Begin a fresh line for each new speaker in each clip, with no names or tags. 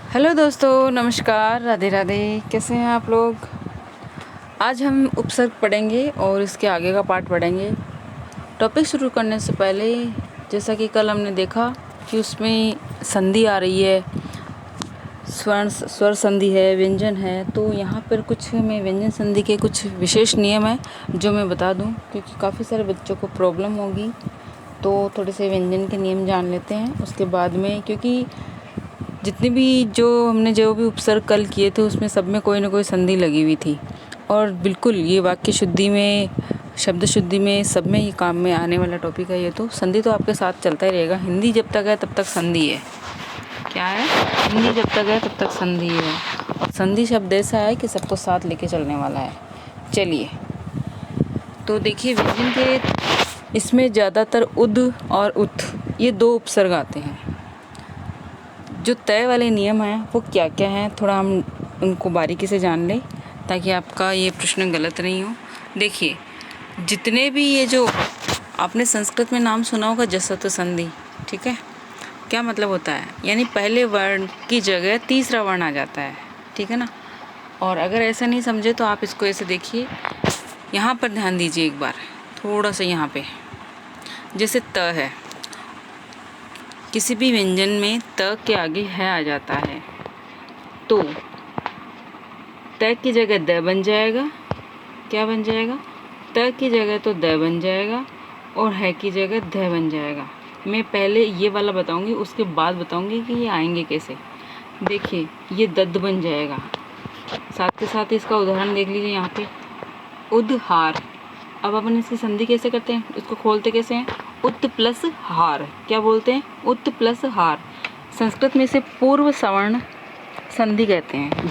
Hello दोस्तों, नमस्कार, राधे राधे। कैसे हैं आप लोग। आज हम उपसर्ग पढ़ेंगे और इसके आगे का पार्ट पढ़ेंगे। टॉपिक शुरू करने से पहले जैसा कि कल हमने देखा कि उसमें संधि आ रही है, स्वर संधि है, व्यंजन है। तो यहाँ पर कुछ मैं व्यंजन संधि के कुछ विशेष नियम हैं जो मैं बता दूँ, क्योंकि काफ़ी सारे बच्चों को प्रॉब्लम होगी। तो थोड़े से व्यंजन के नियम जान लेते हैं उसके बाद में, क्योंकि जितनी भी जो भी उपसर्ग कल किए थे उसमें सब में कोई ना कोई संधि लगी हुई थी। और बिल्कुल ये वाक्य शुद्धि में, शब्द शुद्धि में, सब में ये काम में आने वाला टॉपिक है। ये तो संधि तो आपके साथ चलता ही रहेगा। हिंदी जब तक है तब तक संधि है। क्या है? हिंदी जब तक है तब तक संधि है। और संधि शब्द ऐसा है कि सबको साथ लेके चलने वाला है। चलिए तो देखिए, व्यंजन के इसमें ज़्यादातर उद और उत ये दो उपसर्ग आते हैं। जो तय वाले नियम हैं वो क्या क्या हैं, थोड़ा हम उनको बारीकी से जान लें ताकि आपका ये प्रश्न गलत नहीं हो। देखिए, जितने भी ये जो आपने संस्कृत में नाम सुना होगा जसत्व संधि, ठीक है, क्या मतलब होता है? यानी पहले वर्ण की जगह तीसरा वर्ण आ जाता है, ठीक है ना। और अगर ऐसा नहीं समझे तो आप इसको ऐसे देखिए, यहाँ पर ध्यान दीजिए एक बार, थोड़ा सा यहाँ पे, जैसे त है, किसी भी व्यंजन में त के आगे है आ जाता है तो त की जगह द बन जाएगा। क्या बन जाएगा? त की जगह तो द बन जाएगा और है की जगह ध बन जाएगा। मैं पहले ये वाला बताऊंगी, उसके बाद बताऊंगी कि ये आएंगे कैसे। देखिए, ये दद्द बन जाएगा। साथ के साथ इसका उदाहरण देख लीजिए यहाँ पे, उदहार। अब अपन इसकी संधि कैसे करते हैं, इसको खोलते कैसे हैं? उत प्लस हार। क्या बोलते हैं? उत प्लस हार। संस्कृत में इसे पूर्व सवर्ण संधि कहते हैं।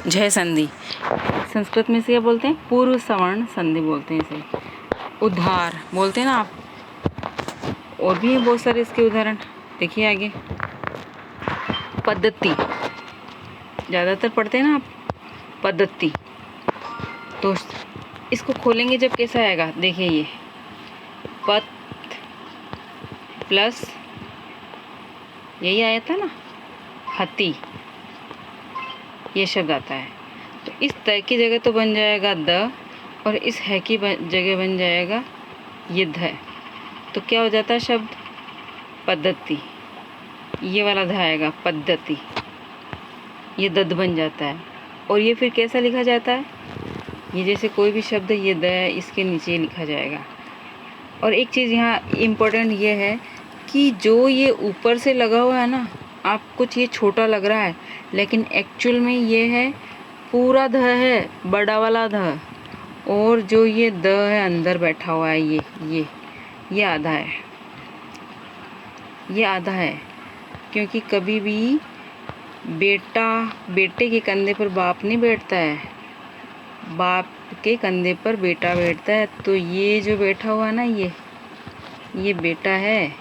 झ संधि संस्कृत में इसे क्या बोलते हैं? पूर्व सवर्ण संधि बोलते हैं इसे। उद्धार बोलते हैं ना आप। और भी बहुत सारे इसके उदाहरण देखिए आगे। पद्धति ज़्यादातर पढ़ते हैं ना आप, पद्धति। तो इसको खोलेंगे जब कैसा आएगा, देखिए ये पत प्लस यही आया था ना, हति, ये शब्द आता है। तो इस त की जगह तो बन जाएगा द और इस है की जगह बन जाएगा ये ध। तो क्या हो जाता है शब्द? पद्धति। ये वाला ध आएगा, पद्धति। ये दद बन जाता है। और ये फिर कैसा लिखा जाता है? ये जैसे कोई भी शब्द ये द है, इसके नीचे लिखा जाएगा। और एक चीज़ यहाँ इम्पोर्टेंट ये है कि जो ये ऊपर से लगा हुआ है ना, आप कुछ ये छोटा लग रहा है, लेकिन एक्चुअल में ये है पूरा ध है, बड़ा वाला ध। और जो ये द है अंदर बैठा हुआ है, ये आधा है, ये आधा है। क्योंकि कभी भी बेटे के कंधे पर बाप नहीं बैठता है, बाप के कंधे पर बेटा बैठता है। तो ये जो बैठा हुआ है ना, ये बेटा है,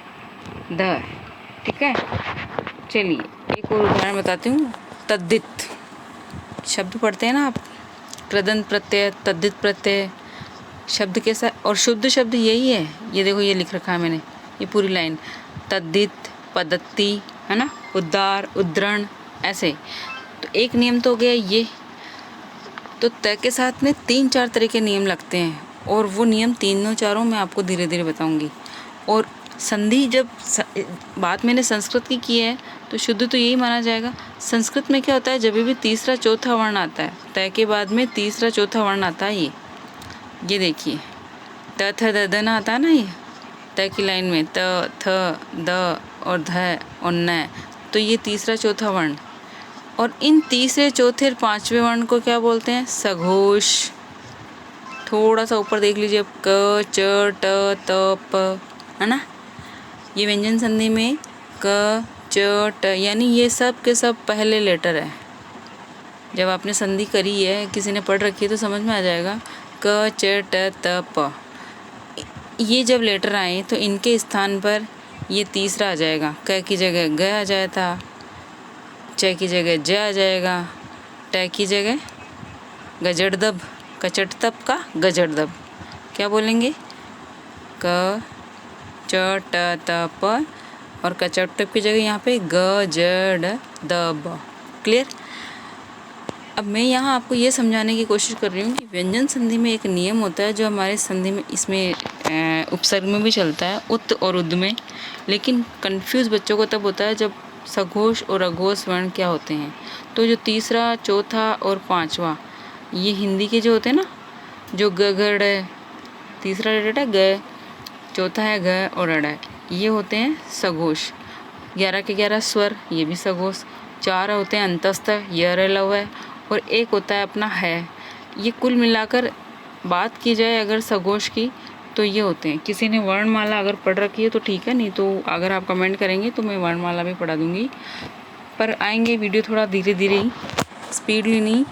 द, ठीक है। चलिए एक और उदाहरण बताती हूँ। तद्धित शब्द पढ़ते हैं ना आप, कृदंत प्रत्यय, तद्धित प्रत्यय शब्द कैसा, और शुद्ध शब्द यही है। ये देखो, ये लिख रखा है मैंने, ये पूरी लाइन, तद्धित, पद्धति, है ना, उद्धार, उद्धरण, ऐसे। तो एक नियम तो हो गया ये। तो त के साथ में 3-4 तरह के नियम लगते हैं, और वो नियम तीनों चारों मैं आपको धीरे धीरे बताऊंगी। और संधि जब बात मैंने संस्कृत की है तो शुद्ध तो यही माना जाएगा। संस्कृत में क्या होता है, जब भी तीसरा चौथा वर्ण आता है, त के बाद में तीसरा चौथा वर्ण आता है। ये देखिए, त थ द द ना आता है ना, ये त की लाइन में त थ द और ध और न, तो ये तीसरा चौथा वर्ण। और इन तीसरे चौथे और पांचवें वर्ण को क्या बोलते हैं? सघोष। थोड़ा सा ऊपर देख लीजिए, क च ट त प, है ना। ये व्यंजन संधि में क च ट, यानी ये सब के सब पहले लेटर है। जब आपने संधि करी है, किसी ने पढ़ रखी है तो समझ में आ जाएगा। क च ट त प, ये जब लेटर आए तो इनके स्थान पर ये तीसरा आ जाएगा। क की जगह ग आ जाया था, च की जगह ज आ जाएगा, ट की जगह गजड़दब, कचटतप का गजड़दब। क्या बोलेंगे? क च ट त प, और कचटतप की जगह यहाँ पे ग ज ड द ब। क्लियर। अब मैं यहाँ आपको ये समझाने की कोशिश कर रही हूँ कि व्यंजन संधि में एक नियम होता है जो हमारे संधि में इसमें उपसर्ग में भी चलता है, उत और उद में। लेकिन कंफ्यूज बच्चों को तब होता है जब सघोष और अघोष वर्ण क्या होते हैं। तो जो तीसरा, चौथा और पांचवा ये हिंदी के जो होते हैं ना, जो ग घड़ है, तीसरा रेट है ग, चौथा है घ और अड़ है, ये होते हैं सघोष। 11 के 11 स्वर, ये भी सघोष। 4 होते हैं अंतस्थ, ये अर लव है, और एक होता है अपना है। ये कुल मिलाकर बात की जाए अगर सघोष की तो ये होते हैं। किसी ने वर्णमाला अगर पढ़ रखी है तो ठीक है, नहीं तो अगर आप कमेंट करेंगे तो मैं वर्णमाला भी पढ़ा दूंगी। पर आएंगे वीडियो थोड़ा धीरे धीरे ही, स्पीडली नहीं,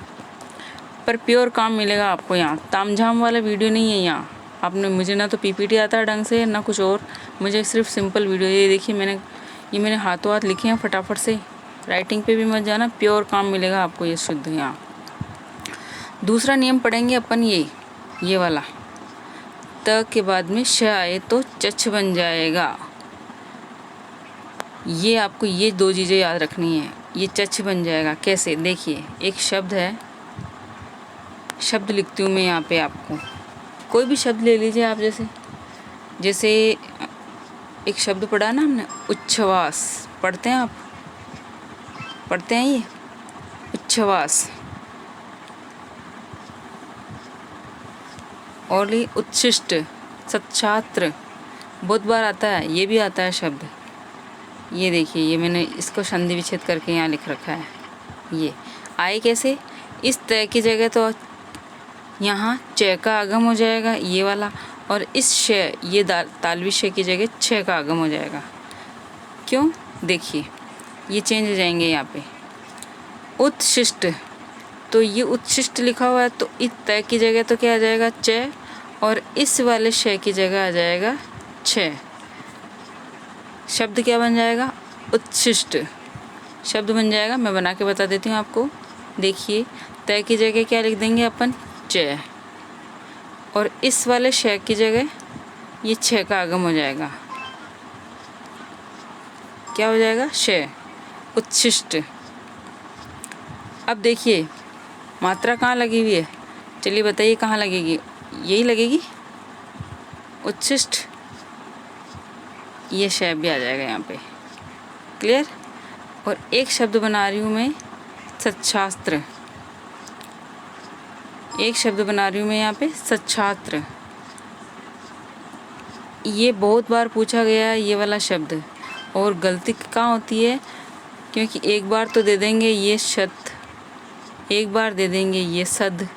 पर प्योर काम मिलेगा आपको। यहाँ तामझाम वाला वीडियो नहीं है। यहाँ आपने, मुझे ना तो पीपीटी आता है ढंग से ना कुछ और, मुझे सिर्फ सिंपल वीडियो। ये देखिए मैंने हाथों हाथ लिखे हैं फटाफट से, राइटिंग पे भी मत जाना, प्योर काम मिलेगा आपको ये शुद्ध। यहाँ दूसरा नियम पढ़ेंगे अपन, ये वाला, त के बाद में श आए तो चछ बन जाएगा। ये आपको ये 2 चीज़ें याद रखनी है। ये चछ बन जाएगा कैसे, देखिए एक शब्द है, शब्द लिखती हूँ मैं यहाँ पे आपको, कोई भी शब्द ले लीजिए आप। जैसे एक शब्द पढ़ा ना हमने, उच्छ्वास, पढ़ते हैं आप, पढ़ते हैं ये उच्छ्वास। और ये उत्शिष्ट, सच्छात्र, बहुत बार आता है, ये भी आता है शब्द। ये देखिए, ये मैंने इसको संधि विच्छेद करके यहाँ लिख रखा है। ये आए कैसे, इस तय की जगह तो यहाँ च का आगम हो जाएगा ये वाला, और इस श, ये तालवी श की जगह छ का आगम हो जाएगा। क्यों, देखिए ये चेंज हो जाएंगे यहाँ पे। उत्शिष्ट, तो ये उत्शिष्ट लिखा हुआ है, तो इस तय की जगह तो क्या आ जाएगा च, और इस वाले श की जगह आ जाएगा छ। शब्द क्या बन जाएगा, उत्शिष्ट शब्द बन जाएगा। मैं बना के बता देती हूँ आपको। देखिए तय की जगह क्या लिख देंगे अपन, च, और इस वाले श की जगह ये छ का आगम हो जाएगा। क्या हो जाएगा, श, उत्शिष्ट। अब देखिए मात्रा कहाँ लगी हुई है, चलिए बताइए कहाँ लगेगी, यही लगेगी, उच्छिष्ट। ये श भी आ जाएगा यहाँ पे, क्लियर। और एक शब्द बना रही हूँ मैं, सच्छास्त्र। एक शब्द बना रही हूँ मैं यहाँ पे, सच्छास्त्र। ये बहुत बार पूछा गया है ये वाला शब्द, और गलती कहाँ होती है, क्योंकि एक बार तो दे देंगे ये शत, एक बार दे देंगे ये सद।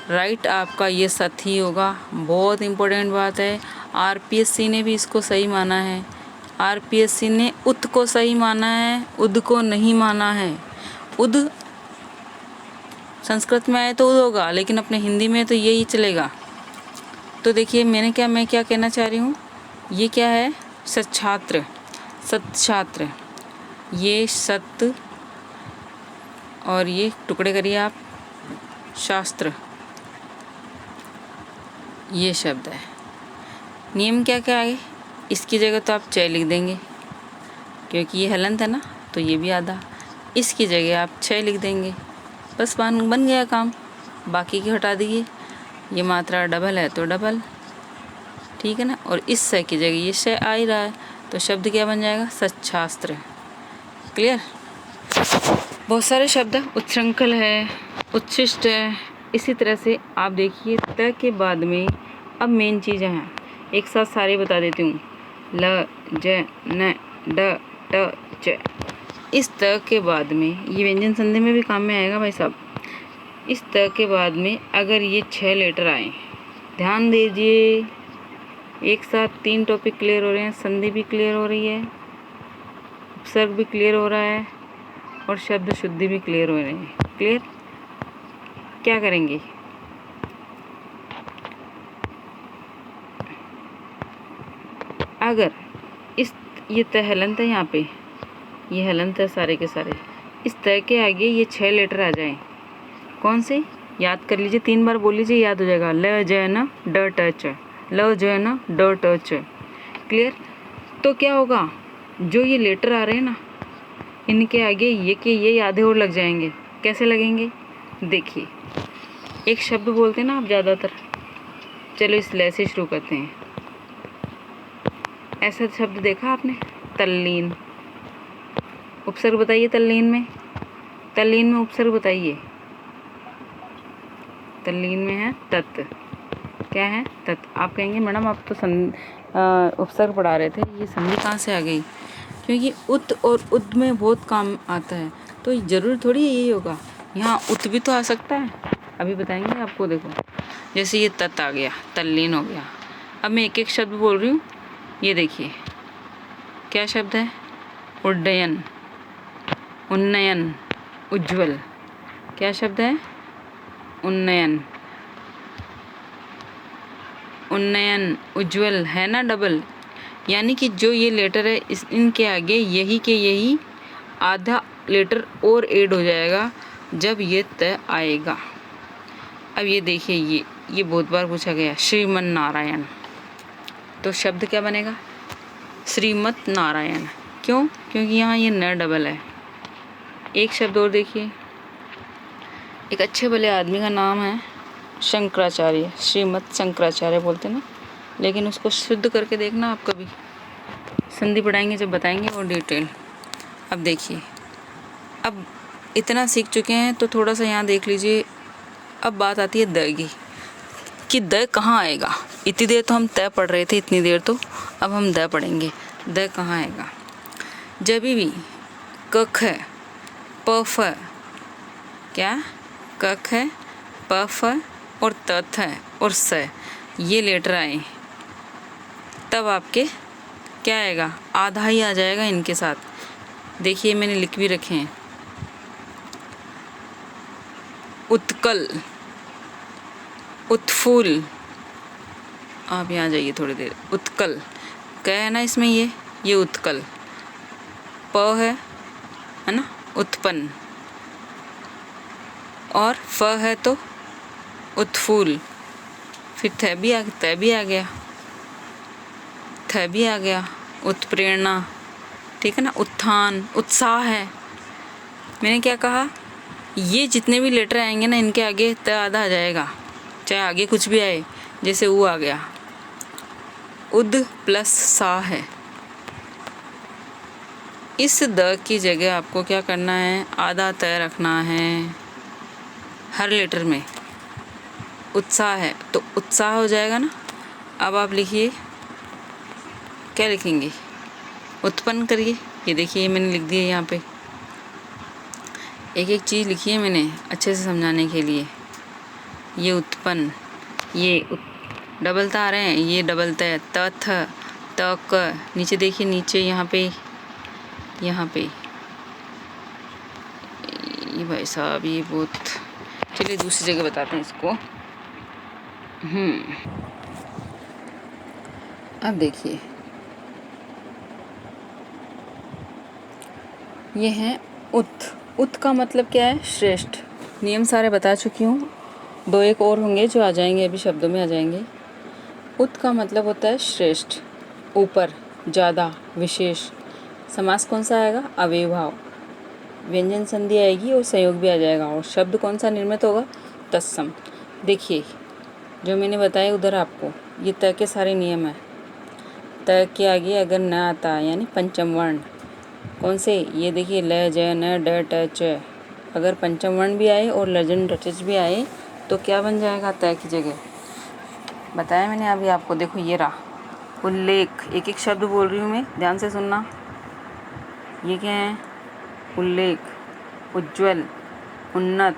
राइट आपका ये सत ही होगा। बहुत इम्पोर्टेंट बात है, आरपीएससी ने भी इसको सही माना है। आरपीएससी ने उत को सही माना है, उद को नहीं माना है। उद संस्कृत में आए तो उद होगा, लेकिन अपने हिंदी में तो यही चलेगा। तो देखिए मैं क्या कहना चाह रही हूँ, ये क्या है, सच्छात्र, सच्छात्र। ये सत और ये टुकड़े करिए आप, शास्त्र, ये शब्द है। नियम क्या क्या है, इसकी जगह तो आप च लिख देंगे, क्योंकि ये हलंत है ना, तो ये भी आधा, इसकी जगह आप छ लिख देंगे, बस बन गया काम। बाकी की हटा दीजिए, ये मात्रा डबल है तो डबल, ठीक है ना। और इस स की जगह ये श आ ही रहा है, तो शब्द क्या बन जाएगा, सच्छास्त्र, क्लियर। बहुत सारे शब्द, उत्श्रंखल है, उच्छिष्ट है। इसी तरह से आप देखिए त के बाद में अब मेन चीज़ हैं, एक साथ सारे बता देती हूँ, ल, ज, न, ड, ट, च। इस त के बाद में ये व्यंजन संधि में भी काम में आएगा भाई साहब। इस त के बाद में अगर ये 6 लेटर आए, ध्यान दीजिए, एक साथ 3 टॉपिक क्लियर हो रहे हैं, संधि भी क्लियर हो रही है, उपसर्ग भी क्लियर हो रहा है, और शब्द शुद्धि भी क्लियर हो रहे हैं। क्लियर, क्या करेंगे, अगर ये त हलंत है, यहाँ पे ये हलंत है सारे के सारे, इस त के आगे ये 6 लेटर आ जाएं, कौन से, याद कर लीजिए, 3 बार बोल लीजिए, याद हो जाएगा। ल, ज, न, ड, ट, च, ल, ज, न, ड, ट, च। क्लियर। तो क्या होगा, जो ये लेटर आ रहे हैं ना, इनके आगे ये के ये आधे और लग जाएंगे। कैसे लगेंगे? देखिए, एक शब्द बोलते हैं ना आप ज़्यादातर, चलो इस लय से शुरू करते हैं। ऐसा शब्द देखा आपने? तल्लीन। उपसर्ग बताइए तल्लीन में। तल्लीन में उपसर्ग बताइए। तल्लीन में है तत्। क्या है? तत्। आप कहेंगे मैडम आप तो उपसर्ग पढ़ा रहे थे, ये संधि कहाँ से आ गई? क्योंकि उत और उद में बहुत काम आता है, तो ज़रूर थोड़ी यही होगा। यहाँ उत भी तो आ सकता है, अभी बताएंगे आपको। देखो जैसे ये तत् आ गया, तल्लीन हो गया। अब मैं एक एक शब्द बोल रही हूँ, ये देखिए क्या शब्द है? उड्डयन, उन्नयन, उज्ज्वल। क्या शब्द है? उन्नयन, उन्नयन, उज्ज्वल। है ना डबल? यानी कि जो ये लेटर है इनके आगे यही के यही आधा लेटर और ऐड हो जाएगा जब ये त आएगा। अब ये देखिए, ये बहुत बार पूछा गया, श्रीमन नारायण। तो शब्द क्या बनेगा? श्रीमत नारायण। क्यों? क्योंकि यहाँ ये न डबल है। एक शब्द और देखिए, एक अच्छे भले आदमी का नाम है शंकराचार्य, श्रीमत शंकराचार्य बोलते ना, लेकिन उसको शुद्ध करके देखना आप कभी, संधि पढ़ाएंगे जब बताएंगे और डिटेल। अब देखिए, अब इतना सीख चुके हैं तो थोड़ा सा यहाँ देख लीजिए। अब बात आती है द की, कि द कहाँ आएगा। इतनी देर तो हम तय पढ़ रहे थे, इतनी देर तो, अब हम द पढ़ेंगे। द कहाँ आएगा? जब भी कख है, पफ है, क्या? कख है, पफ है और तथ है और स, ये लेटर आए, तब आपके क्या आएगा? आधा ही आ जाएगा इनके साथ। देखिए मैंने लिख भी रखे हैं, उत्कल, उत्फुल। आप यहाँ जाइए थोड़ी देर। उत्कल क्या है ना इसमें, ये उत्कल। प है ना, उत्पन्न। और फ है तो उत्फुल। फिर थ भी आ गया, थ भी आ गया। उत्प्रेरणा, ठीक है ना। उत्थान, उत्साह है। मैंने क्या कहा? ये जितने भी लेटर आएंगे ना इनके आगे त आधा आ जाएगा, चाहे आगे कुछ भी आए। जैसे ऊ आ गया, उद प्लस सा है। इस द की जगह आपको क्या करना है? आधा त रखना है हर लेटर में। उत्साह है तो उत्साह हो जाएगा ना। अब आप लिखिए, क्या लिखेंगे? उत्पन्न करिए। ये देखिए मैंने लिख दिया यहाँ पे, एक एक चीज़ लिखी है मैंने अच्छे से समझाने के लिए। ये उत्पन्न, ये डबल त आ रहे हैं, ये डबल त, थ, त, क। नीचे देखिए, नीचे यहाँ पे ये भाई साहब ये बहुत, चलिए दूसरी जगह बताते हैं इसको। अब देखिए, ये है उत का मतलब क्या है? श्रेष्ठ। नियम सारे बता चुकी हूँ, 2-1 और होंगे जो आ जाएंगे, अभी शब्दों में आ जाएंगे। उत का मतलब होता है श्रेष्ठ, ऊपर, ज़्यादा, विशेष। समास कौन सा आएगा? अव्ययभाव। व्यंजन संधि आएगी और संयोग भी आ जाएगा। और शब्द कौन सा निर्मित होगा? तत्सम। देखिए जो मैंने बताया उधर आपको, ये त के सारे नियम है। त के आगे अगर न आता यानी पंचम वर्ण, कौन से? ये देखिए, ल, ज, न, ड, ट, च। अगर पंचम वर्ण भी आए और लजन डचच भी आए तो क्या बन जाएगा? त की जगह। बताया मैंने अभी आपको। देखो ये रहा उल्लेख। एक एक शब्द बोल रही हूँ मैं, ध्यान से सुनना। ये क्या है? उल्लेख, उज्ज्वल, उन्नत।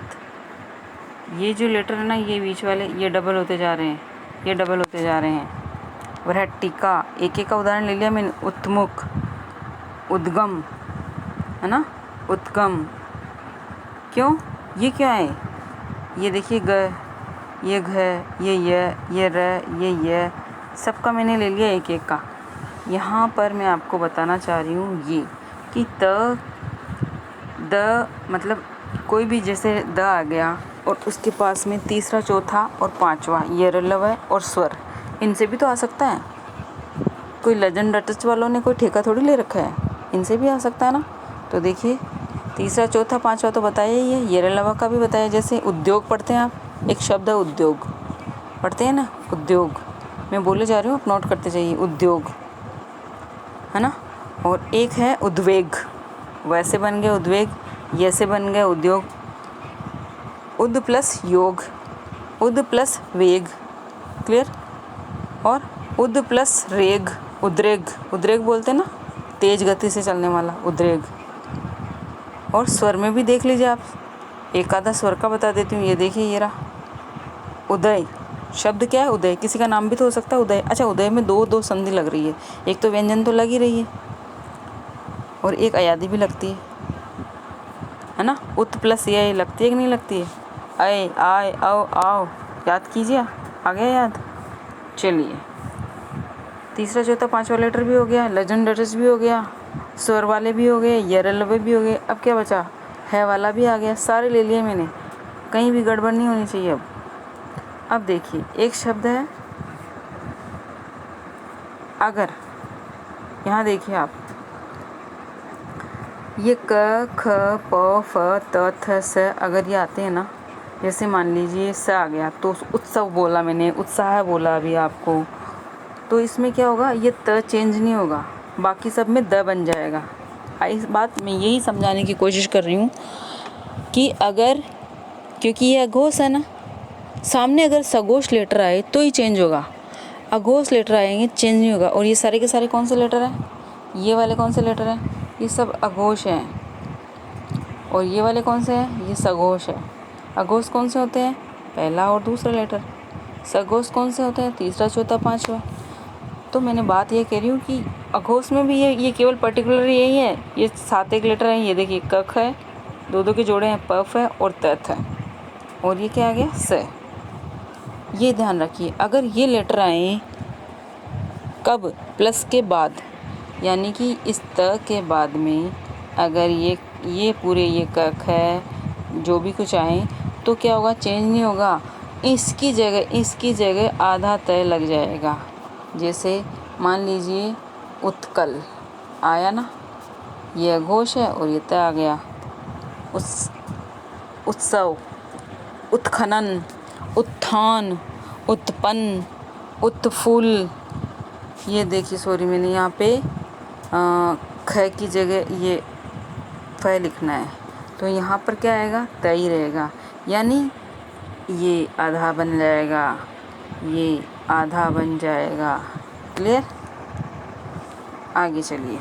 ये जो लेटर है ना, ये बीच वाले, ये डबल होते जा रहे हैं, वह टीका। एक एक का उदाहरण ले लिया मैंने। उत्मुख, उद्गम, है ना, उत्गम। क्यों? ये क्या है? ये देखिए ग, ये घ, ये य, ये र, ये य, सबका मैंने ले लिया एक एक का। यहाँ पर मैं आपको बताना चाह रही हूँ ये कि द मतलब कोई भी, जैसे द आ गया और उसके पास में तीसरा, चौथा और पांचवा ये रलव है और स्वर, इनसे भी तो आ सकता है। कोई लेजेंड डटच वालों ने कोई ठेका थोड़ी ले रखा है, इनसे भी आ सकता है ना। तो देखिए तीसरा चौथा पांचवा तो बताया ही है, ये अलावा का भी बताया। जैसे उद्योग पढ़ते हैं आप, एक शब्द है उद्योग, पढ़ते हैं ना उद्योग, मैं बोले जा रही हूँ, आप नोट करते जाइए, उद्योग है ना। और एक है उद्वेग, वैसे बन गया उद्वेग, ऐसे बन गया उद्योग। उद प्लस योग, उद प्लस वेग, क्लियर। और उद प्लस रेग, उद्रेग, उद्रेग बोलते हैं ना, तेज गति से चलने वाला उद्रेग। और स्वर में भी देख लीजिए आप, एक आधा स्वर का बता देती हूँ। ये देखिए ये रहा उदय, शब्द क्या है उदय, किसी का नाम भी तो हो सकता है उदय। अच्छा उदय में दो दो संधि लग रही है, एक तो व्यंजन तो लग ही रही है और एक अयादी भी लगती है ना। उत प्लस ये लगती है कि नहीं लगती है, अय आय औ आओ, याद कीजिए, आ गया याद। चलिए तीसरा चौथा पांचवा लेटर भी हो गया, लेजेंड लेटर्स भी हो गया, स्वर वाले भी हो गए, यरलवे भी हो गए। अब क्या बचा, है वाला भी आ गया। सारे ले लिए मैंने, कहीं भी गड़बड़ नहीं होनी चाहिए। अब देखिए एक शब्द है अगर, यहाँ देखिए आप, ये क ख प फ त थ स अगर ये आते हैं ना, जैसे मान लीजिए स आ गया तो उत्सव बोला मैंने, उत्साह बोला अभी आपको, तो इसमें क्या होगा, ये त चेंज नहीं होगा, बाकी सब में द बन जाएगा। इस बात मैं यही समझाने की कोशिश कर रही हूँ कि अगर, क्योंकि ये अघोष है ना, सामने अगर सघोष लेटर आए तो ही चेंज होगा, अघोष लेटर आएंगे चेंज नहीं होगा। और ये सारे के सारे कौन से लेटर हैं, ये वाले कौन से लेटर हैं, ये सब अघोष हैं। और ये वाले कौन से हैं, ये सघोष है। अघोष कौन से होते हैं, पहला और दूसरा लेटर। सघोष कौन से होते हैं, तीसरा चौथा पांचवा। तो मैंने बात ये कह रही हूँ कि अघोष में भी ये केवल पर्टिकुलर यही है, ये 7 एक लेटर हैं। ये देखिए कख है, दो दो के जोड़े हैं, पफ है और तथ है, और ये क्या आ गया स। ये ध्यान रखिए, अगर ये लेटर आए कब, प्लस के बाद, यानी कि इस त के बाद में अगर ये पूरे ये कख है, जो भी कुछ आए तो क्या होगा, चेंज नहीं होगा, इसकी जगह आधा तय लग जाएगा। जैसे मान लीजिए उत्कल आया ना, ये अघोष है और ये तय आ गया। उत्सव, उत्खनन, उत्थान, उत्पन्न, उत्फुल्ल। ये देखिए सॉरी मैंने यहाँ पे ख की जगह ये फ लिखना है, तो यहाँ पर क्या आएगा, तय रहेगा, यानी ये आधा बन जाएगा, ये आधा बन जाएगा। क्लियर, आगे चलिए।